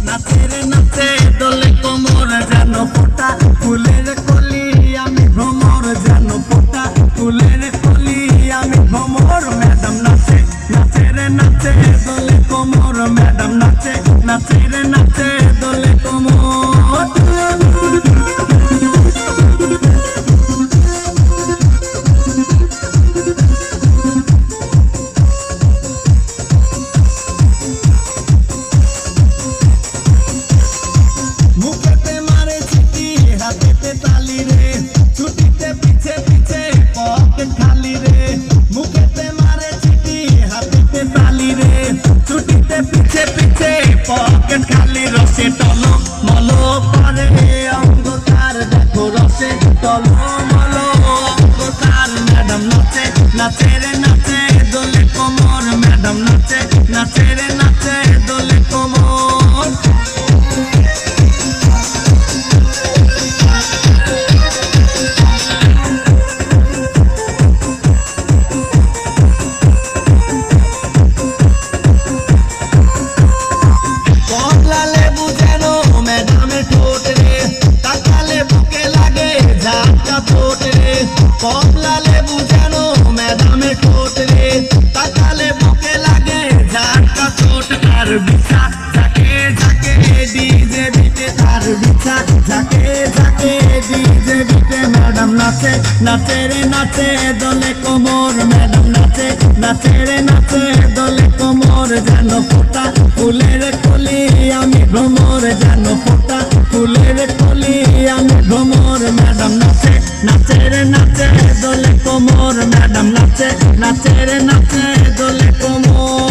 নাচে রে নাচে দোলে কোমর যেন ফোঁটা ফুলের কলি আমি ভ্রমর যেন ফোঁটা ফুলের কলি আমি ভ্রমর ম্যাডাম নাচে নাচে রে নাচে দোলে কোমর ম্যাডাম নাচে নাচে রে নাচে দোলে কোমর মুখেতে মারে চিঠি হাতেতে তালি রে ছুটিতে পিছে পিছে পকেট খালি রে মুখেতে মারে চিঠি হাতেতে তালি রে ছুটিতে পিছে পিছে পকেট খালি রসে টলো মলো করে অঙ্গকার দেখো রসে টলো মলো অঙ্গকার ম্যাডাম নাচে নাচে রে নাচে দোলে কোমর ম্যাডাম নাচে নাচে রে নাচে দোলে কোমর কমলা লেবু যেন ম্যাডামের ঠোঁট রে তাকালে বুকে লাগে ঝাপটা ঠোঁট রে কমলা লেবু যেন ম্যাডামের ঠোঁট রে তাকালে বুকে লাগে ঝাপটা ঠোঁট আর বিছা ঝাঁকে ঝাঁকে ডিজে বিটে তার বিছা ঝাঁকে ঝাঁকে ডিজে বিটে ম্যাডাম নাচে নাচে রে নাচে দোলে কোমর ম্যাডাম নাচে নাচে রে নাচে দোলে কোমর যেন ফোঁটা ফুলের কলি আমি ভ্রমর যেন ফোঁটা ফুলের কলি আমি ভ্রমর ম্যাডাম নাচে নাচে রে নাচে দোলে কোমর ম্যাডাম নাচে নাচে রে নাচে দোলে কোমর